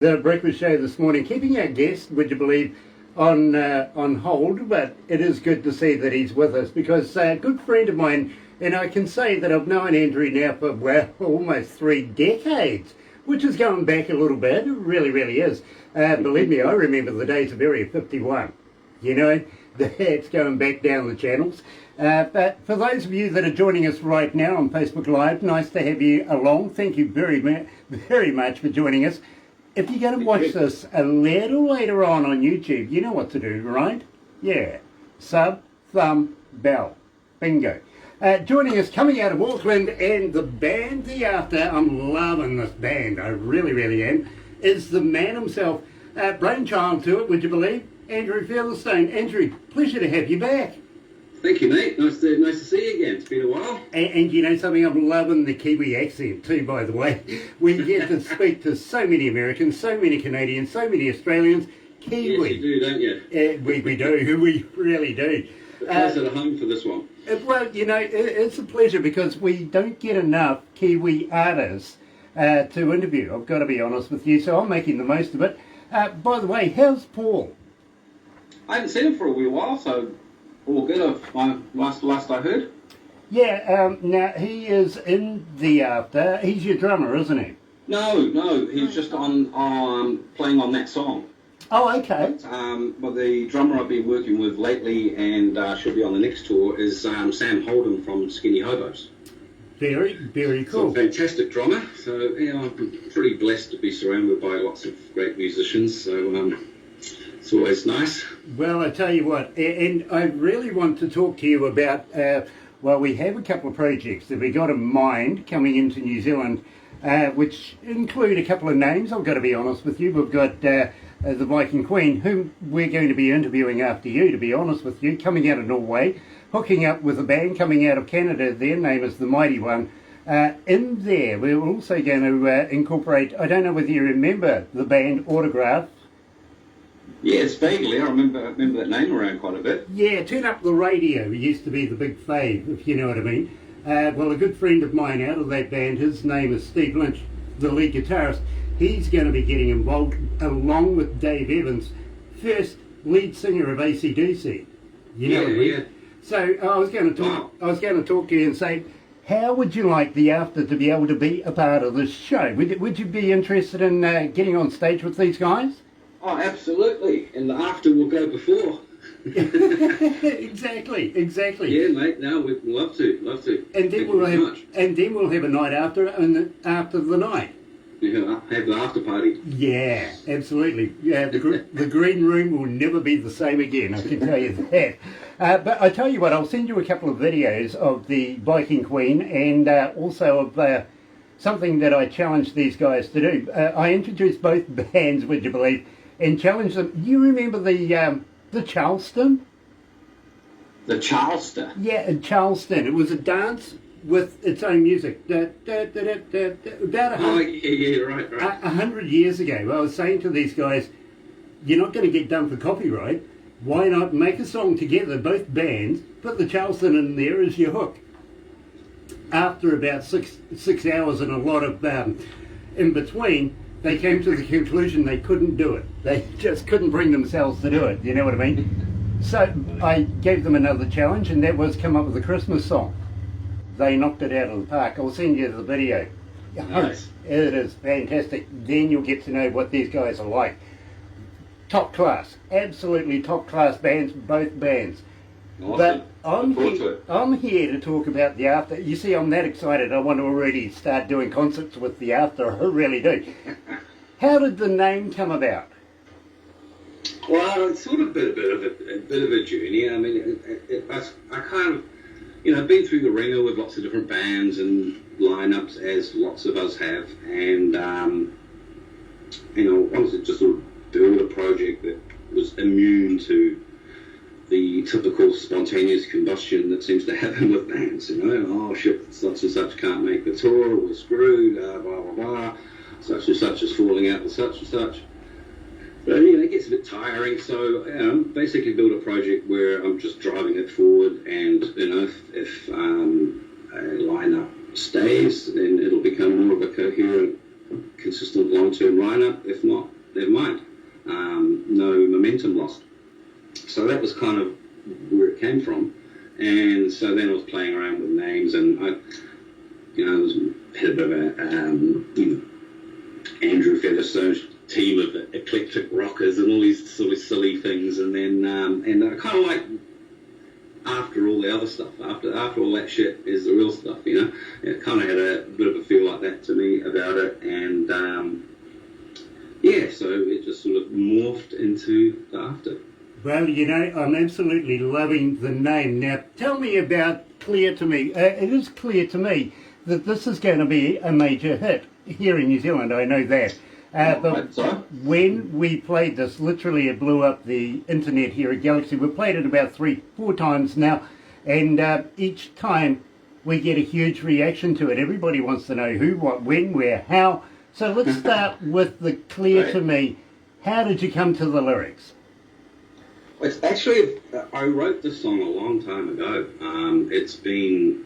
The breakfast show this morning, keeping our guest, would you believe, on hold, but it is good to see that he's with us because a good friend of mine, and I can say that I've known Andrew now for, well, almost 3 decades, which is going back a little bit. It really, really is. Believe me, I remember the days of Area 51. You know, that's going back down the channels. But for those of you that are joining us right now on Facebook Live, nice to have you along. Thank you very much for joining us. If you're going to watch this a little later on YouTube, you know what to do, right? Yeah. Sub, thumb, bell. Bingo. Joining us, coming out of Auckland, and the band, The After, I'm loving this band, I really, really am, is the man himself. Brainchild to it, would you believe? Andrew Featherstone. Andrew, pleasure to have you back. Thank you, mate. Nice to see you again. It's been a while. And you know something, I'm loving the Kiwi accent too, by the way. We get to speak to so many Americans, so many Canadians, so many Australians. Kiwi. Yes, you do, don't you? We do. We really do. Closer to home for this one. Well, you know, it's a pleasure because we don't get enough Kiwi artists to interview. I've got to be honest with you, so I'm making the most of it. By the way, how's Paul? I haven't seen him for a wee while, so all good. Last I heard. Yeah, now he is in The After. He's your drummer, isn't he? No, he's just on playing on that song. Oh, okay. But the drummer I've been working with lately and should be on the next tour is Sam Holden from Skinny Hobos. Very, very cool. So fantastic drummer. So yeah, I'm pretty blessed to be surrounded by lots of great musicians. So it's always nice. Well, I tell you what, and I really want to talk to you about, well, we have a couple of projects that we got in mind coming into New Zealand, which include a couple of names. I've got to be honest with you. We've got the Viking Queen, whom we're going to be interviewing after you, to be honest with you, coming out of Norway, hooking up with a band coming out of Canada. Their name is The Mighty One. In there, we're also going to incorporate, I don't know whether you remember the band Autograph. Yes, vaguely. I remember that name around quite a bit. Yeah, Turn Up the Radio used to be the big fave, if you know what I mean. Well, a good friend of mine out of that band, his name is Steve Lynch, the lead guitarist. He's going to be getting involved along with Dave Evans, first lead singer of AC/DC. You know what I mean? Yeah. So I was going to talk to you and say, how would you like The After to be able to be a part of this show? Would you be interested in getting on stage with these guys? Oh, absolutely. And The After will go before. Exactly. Yeah, mate. No, we'd love to. And then we'll have a night after, and after the night. Yeah, have the after party. Yeah, absolutely. Yeah, the green room will never be the same again, I can tell you that. But I tell you what, I'll send you a couple of videos of the Viking Queen and also of something that I challenged these guys to do. I introduced both bands, would you believe, and challenged them. You remember the Charleston? The Charleston? Yeah, Charleston. It was a dance with its own music. About 100 years ago, I was saying to these guys, you're not going to get done for copyright. Why not make a song together, both bands, put the Charleston in there as your hook? After about six hours and a lot of in between, they came to the conclusion they couldn't do it. They just couldn't bring themselves to do it, you know what I mean? So I gave them another challenge, and that was come up with a Christmas song. They knocked it out of the park. I'll send you the video. Nice. It is fantastic. Then you'll get to know what these guys are like. Top class. Absolutely top class bands, both bands. Awesome. But I'm here to talk about The After. You see, I'm that excited. I want to already start doing concerts with The After. I really do. How did the name come about? Well, it's sort of a bit of a journey. I mean, I kind of, been through the ringer with lots of different bands and lineups, as lots of us have, and wanted to just sort of build a project that was immune to the typical spontaneous combustion that seems to happen with bands. Oh shit, such and such can't make the tour, we're screwed, blah blah blah. Such and such is falling out with such and such. But it gets a bit tiring, so basically build a project where I'm just driving it forward, and if a lineup stays, then it'll become more of a coherent consistent long-term rider. If not, never mind. No momentum lost. So that was kind of where it came from. And so then I was playing around with names, and I, had a bit of a, Andrew Featherstone's team of eclectic rockers and all these sort of silly things, and then and I kind of like, after all the other stuff, after all that shit is the real stuff, It kind of had a bit of a feel like that to me about it, and so it just sort of morphed into the After. Well, I'm absolutely loving the name. Now, tell me about Clear to Me. It is clear to me that this is going to be a major hit here in New Zealand, I know that. But when we played this, literally it blew up the internet here at Galaxy. We've played it about 3-4 times now, and each time we get a huge reaction to it. Everybody wants to know who, what, when, where, how. So let's start with the Clear to Me. How did you come to the lyrics? It's actually, I wrote this song a long time ago. It's been,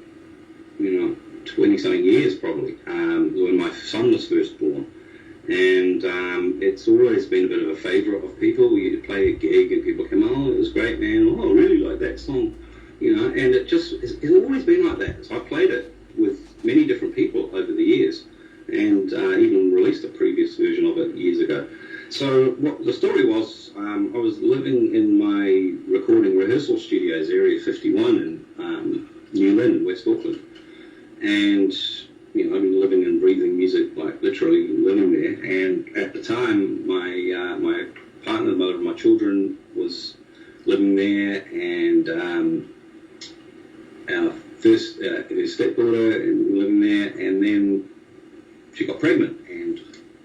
20-something years probably, when my son was first born. And it's always been a bit of a favourite of people. You'd play a gig and people come, oh, it was great, man. Oh, I really like that song. And it's always been like that. So I played it with many different people over the years, and even released a previous version of it years ago. So what the story was, I was living in my recording rehearsal studios, Area 51 in New Lynn, West Auckland. And, I've been living and breathing music, like literally living there. And at the time, my partner, the mother of my children, was living there, and our first, her stepdaughter, and living there, and then she got pregnant, and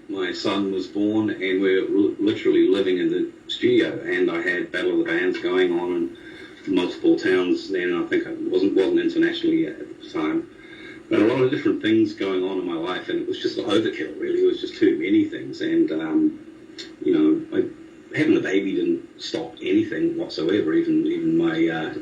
my son was born, and we were literally living in the studio, and I had Battle of the Bands going on in multiple towns then. I think it wasn't internationally yet at the time, but a lot of different things going on in my life, and it was just overkill, really. It was just too many things, and having a baby didn't stop anything whatsoever. Even my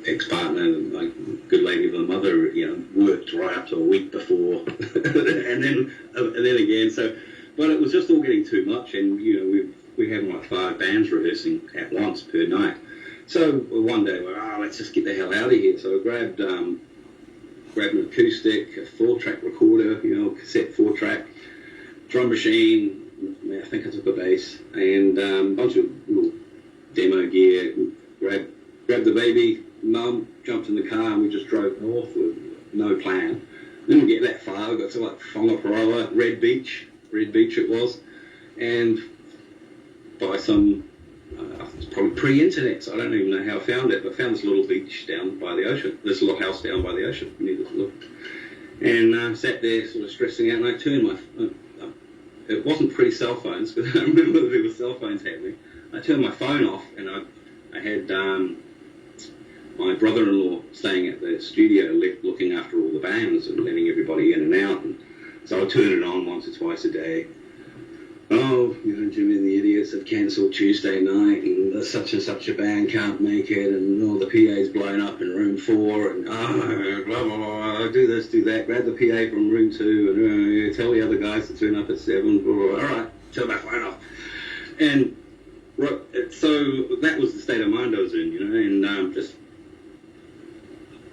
ex-partner, my good lady of a mother, worked right up to a week before, and then again. So, but it was just all getting too much, and we had like 5 bands rehearsing at once per night. So one day we're let's just get the hell out of here. So I grabbed an acoustic, a 4-track recorder, cassette 4-track, drum machine. I think I took a bass and a bunch of little demo gear. Grabbed the baby. Mum jumped in the car and we just drove north with no plan. Didn't get that far. We got to like Whangaparoa, Red Beach it was, and by some, it's probably pre-internet, so I don't even know how I found it, but I found this little beach down by the ocean, this little house down by the ocean, near this little, and sat there sort of stressing out, and I turned my, it wasn't pre-cell phones, because I don't remember if there were cell phones happening. I turned my phone off, and I had my brother-in-law staying at the studio, looking after all the bands and letting everybody in and out. And so I turned it on once or twice a day. Oh, Jimmy and the Idiots have cancelled Tuesday night, and such and such a band can't make it, and all the PA's blown up in room 4, and blah, blah, blah, do this, do that, grab the PA from room 2, and tell the other guys to turn up at 7, blah, blah, blah. All right, turn my phone off. And so that was the state of mind I was in, and just,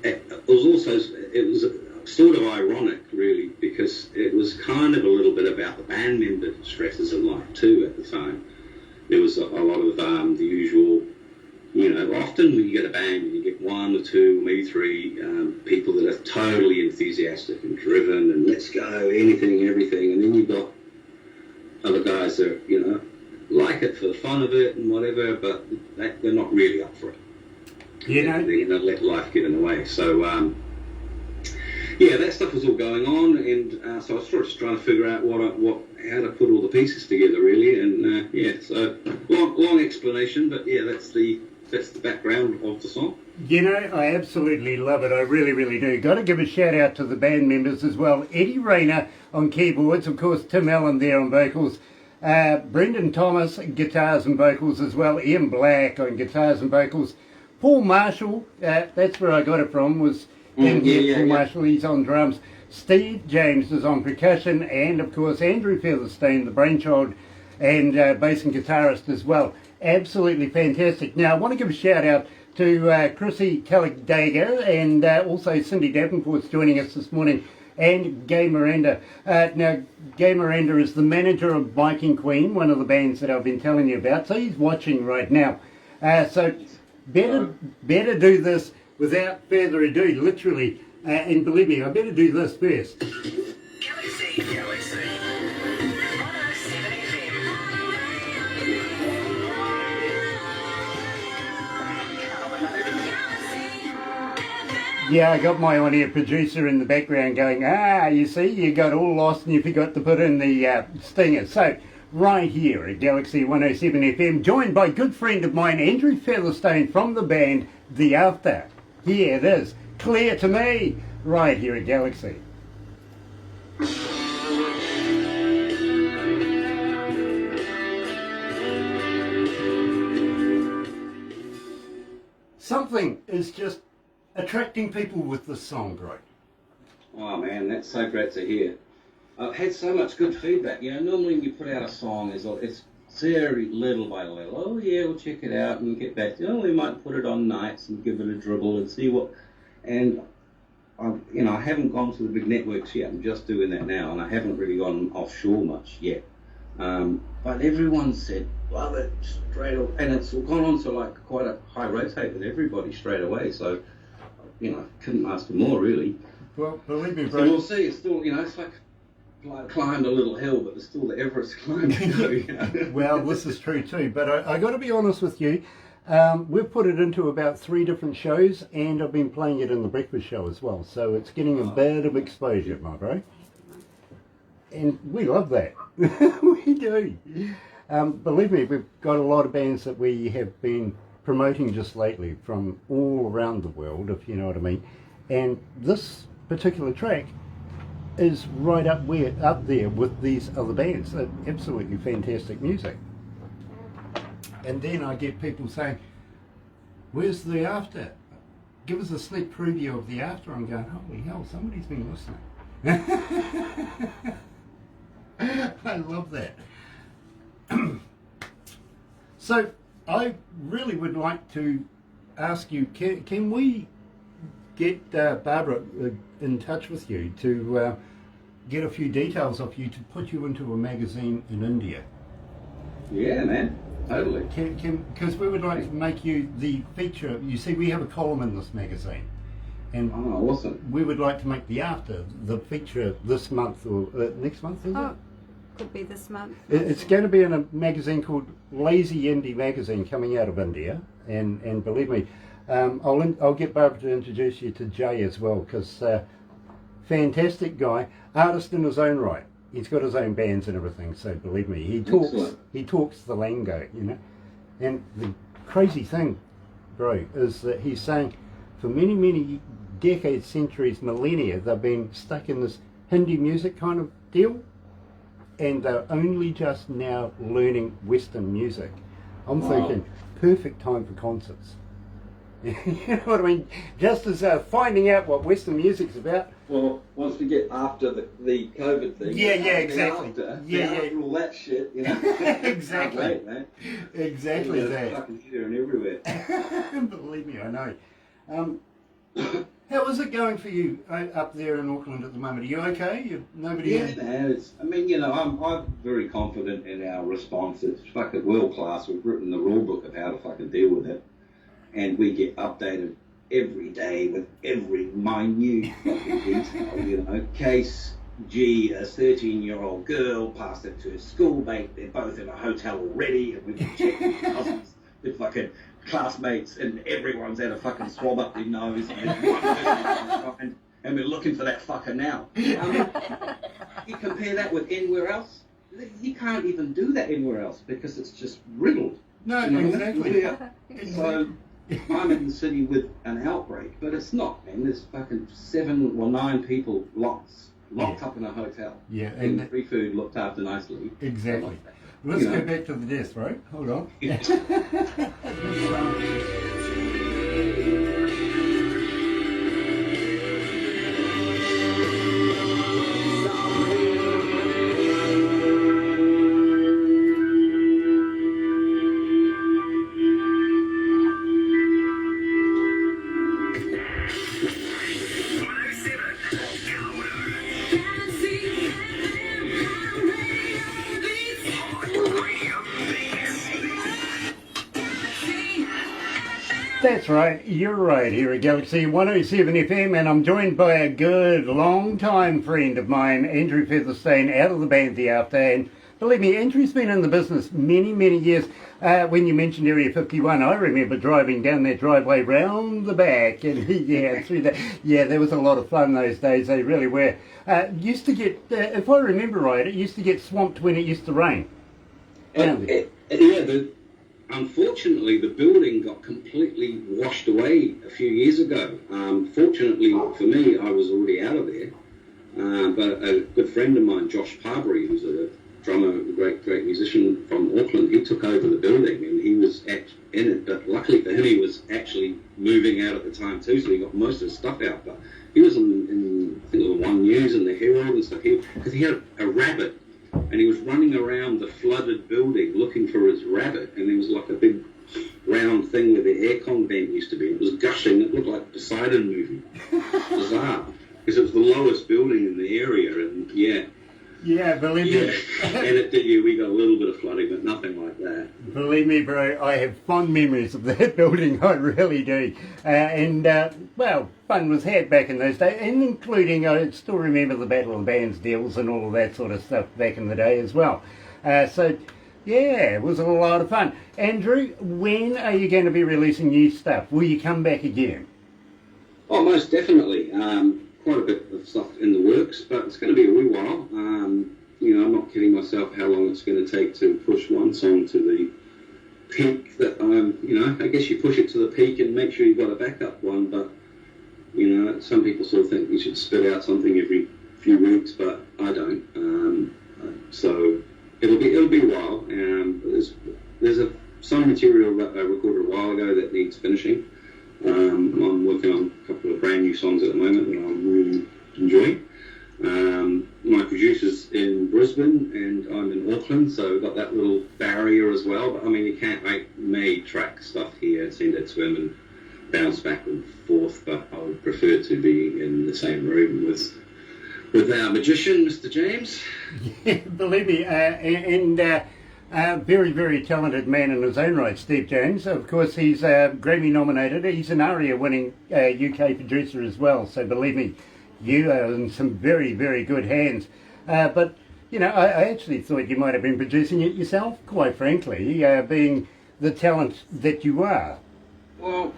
it was sort of ironic, really, because it was kind of a little bit about the band member stresses in life too at the time. There was a lot of the usual, often when you get a band, you get 1 or 2, maybe 3 people that are totally enthusiastic and driven and let's go, anything and everything, and then you've got other guys that, like it for the fun of it and whatever, but they're not really up for it. They're going to let life get in the way. So, that stuff was all going on, and so I was sort of just trying to figure out how to put all the pieces together, really, and so long explanation, but that's the background of the song. I absolutely love it. I really, really do. Got to give a shout out to the band members as well. Eddie Rayner on keyboards, of course, Tim Allen there on vocals, Brendan Thomas guitars and vocals as well, Ian Black on guitars and vocals, Paul Marshall, that's where I got it from, was Paul Marshall, he's on drums. Steve James is on percussion, and of course Andrew Featherstone, the brainchild and bass and guitarist as well. Absolutely fantastic. Now I want to give a shout out to Chrissy Talladega and also Cindy Davenport's joining us this morning, and Gay Miranda. Now Gay Miranda is the manager of Viking Queen, one of the bands that I've been telling you about, so he's watching right now. So better do this without further ado, literally, and believe me, I better do this first. Galaxy 107fm. Yeah, I got my on-air producer in the background going, you see, you got all lost and you forgot to put in the stinger. So, right here at Galaxy 107fm, joined by a good friend of mine, Andrew Featherstone from the band The After. Here it is, Clear to Me, right here at Galaxy. Something is just attracting people with this song, right? Oh man, that's so great to hear. I've had so much good feedback. Normally when you put out a song, it's very little by little. Oh yeah, we'll check it out and get back to it. We might put it on nights and give it a dribble and see what. And I haven't gone to the big networks yet. I'm just doing that now, and I haven't really gone offshore much yet. But everyone said love it straight away, and it's gone on to like quite a high rotate with everybody straight away. So couldn't ask for more really. Well, believe me, So bro. we'll see. It's still, it's like I climbed a little hill, but there's still the Everest climb to do. Well, this is true too, but I got to be honest with you. We've put it into about 3 different shows, and I've been playing it in the breakfast show as well, so it's getting a bit of exposure, my bro. And we love that. We do. Believe me, we've got a lot of bands that we have been promoting just lately from all around the world, if you know what I mean. And this particular track is right up there with these other bands. They're absolutely fantastic music. And then I get people saying, where's The After? Give us a sneak preview of The After. I'm going, holy hell, somebody's been listening. I love that. So I really would like to ask you, can we get Barbara in touch with you to get a few details of you to put you into a magazine in India? Yeah, man, totally. Because we would like to make you the feature. You see, we have a column in this magazine, and Oh, awesome. we would like to make The After the feature this month or next month, is it? Could be this month. It's going to be in a magazine called Lazy Indie Magazine coming out of India, and believe me, I'll get Barbara to introduce you to Jay as well, because fantastic guy, artist in his own right. He's got his own bands and everything, so believe me, he talks the lingo, And the crazy thing, bro, is that he's saying for many, many decades, centuries, millennia, they've been stuck in this Hindi music kind of deal, and they're only just now learning Western music. I'm thinking, perfect time for concerts. You know what I mean? Just as finding out what Western music's about. Well, once we get after the COVID thing. Yeah, exactly. After all that shit, Exactly. Can't wait, man. Exactly that. Fucking here and everywhere. Believe me, I know. How is it going for you up there in Auckland at the moment? Are you okay? Nobody? Yeah, man. I'm very confident in our response. It's fucking world class. We've written the rule book of how to fucking deal with it, and we get updated every day with every minute fucking detail. Case G, a 13-year-old girl, passed it to her schoolmate. They're both in a hotel already, and we've been checking cousins with fucking classmates, and everyone's had a fucking swab up their nose, and we're looking for that fucker now. You compare that with anywhere else, you can't even do that anywhere else because it's just riddled. No, exactly. So I'm in the city with an outbreak, but it's not, man. There's fucking 7 or 9 people locked up in a hotel. Yeah, and free food looked after nicely. Exactly. Let's go back to the desk, right? Hold on. That's right, you're right, here at Galaxy 107 FM, and I'm joined by a good, long-time friend of mine, Andrew Featherstone, out of the band The After, and believe me, Andrew's been in the business many, many years. When you mentioned Area 51, I remember driving down that driveway round the back, and through that. Yeah, there was a lot of fun those days, they really were. Used to get, if I remember right, it used to get swamped when it used to rain. Unfortunately, the building got completely washed away a few years ago. Fortunately for me, I was already out of there. But a good friend of mine, Josh Parbury, who's a drummer, a great musician from Auckland, he took over the building and he was in it. But luckily for him, he was actually moving out at the time too, so he got most of his stuff out. But he was in I think, the One News and the Herald and stuff. Because he had a rabbit. And he was running around the flooded building looking for his rabbit, and there was like a big round thing where the aircon vent used to be. It was gushing. It looked like a Poseidon movie. Bizarre, because it was the lowest building in the area, and Yeah, believe me. And we got a little bit of flooding, but nothing like that. Believe me, bro, I have fond memories of that building, I really do. Well, fun was had back in those days, and including, I still remember the Battle of the Bands deals and all of that sort of stuff back in the day as well. It was a lot of fun. Andrew, when are you going to be releasing new stuff? Will you come back again? Oh, most definitely. Quite a bit of stuff in the works, but it's going to be a wee while. I'm not kidding myself how long it's going to take to push one song to the peak that I guess you push it to the peak and make sure you've got a backup one, but, some people sort of think you should spit out something every few weeks, but I don't. So it'll be a while. There's some material that I recorded a while ago that needs finishing. I'm working on a couple of brand new songs at the moment that I'm really enjoying. My producer's in Brisbane and I'm in Auckland, so we've got that little barrier as well. But I mean, you can't make track stuff here, send it to him and bounce back and forth. But I would prefer to be in the same room with our magician, Mr. James. Yeah, believe me, very, very talented man in his own right, Steve James. Of course, he's Grammy nominated. He's an ARIA-winning UK producer as well. So believe me, you are in some very, very good hands. But I actually thought you might have been producing it yourself, quite frankly, being the talent that you are. Well,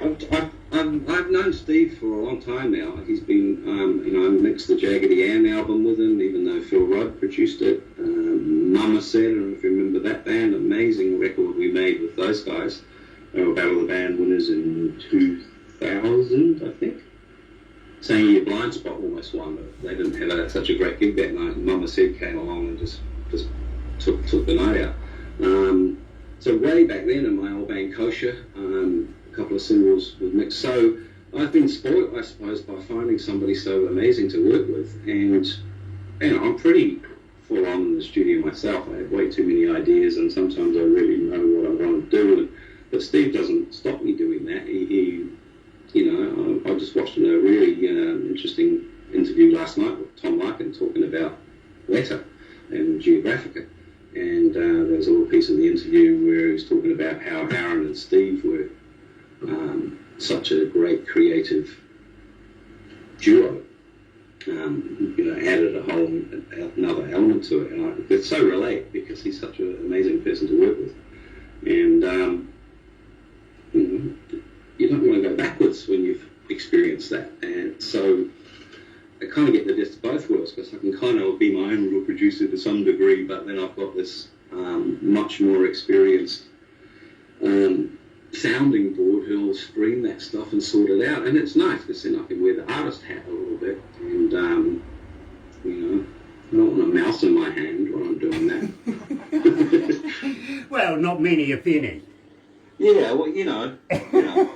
I've known Steve for a long time now. He's been, I mixed the Jaggedy Ann album with him, even though Phil Rudd produced it. Mama Said, I don't know if you remember that band, amazing record we made with those guys. They were Battle of the Band winners in 2000, I think. Saying Your Blind Spot almost won, but they didn't have such a great gig that night. And Mama Said came along and just took the night out. So way back then in my old band Kosher, a couple of singles were mixed. So I've been spoiled, I suppose, by finding somebody so amazing to work with. And I'm pretty full on in the studio myself. I have way too many ideas, and sometimes I really know what I want to do. But Steve doesn't stop me doing that. I just watched a really interesting interview last night with Tom Larkin talking about Letter and Geographica. And there was a little piece of the interview where he was talking about how Aaron and Steve were such a great creative duo. Added a whole another element to it, and I could so relate because he's such an amazing person to work with. And you don't want to go backwards when you've experienced that. And so I kind of get the best of both worlds, because I can kind of be my own little producer to some degree, but then I've got this much more experienced sounding board who'll screen that stuff and sort it out. And it's nice because then I can wear the artist hat a little bit, and I don't want a mouse in my hand while I'm doing that. Well, not many, if any. Yeah, well,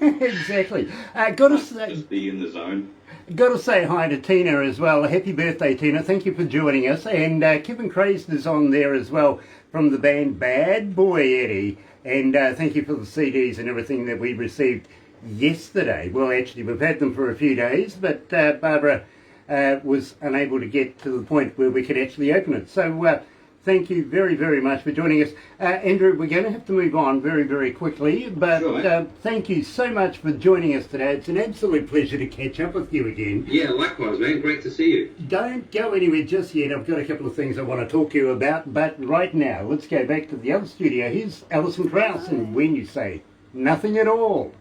Exactly. Got to say, just be in the zone. Got to say hi to Tina as well. Happy birthday, Tina. Thank you for joining us. And Kevin Crazed is on there as well from the band Bad Boy Eddie. And thank you for the CDs and everything that we received yesterday. Well, actually, we've had them for a few days, but Barbara was unable to get to the point where we could actually open it. So thank you very, very much for joining us. Andrew, we're going to have to move on very, very quickly, but Sure. thank you so much for joining us today. It's an absolute pleasure to catch up with you again. Yeah, likewise, man. Great to see you. Don't go anywhere just yet. I've got a couple of things I want to talk to you about, but right now, let's go back to the other studio. Here's Alison Krauss, and when you say nothing at all.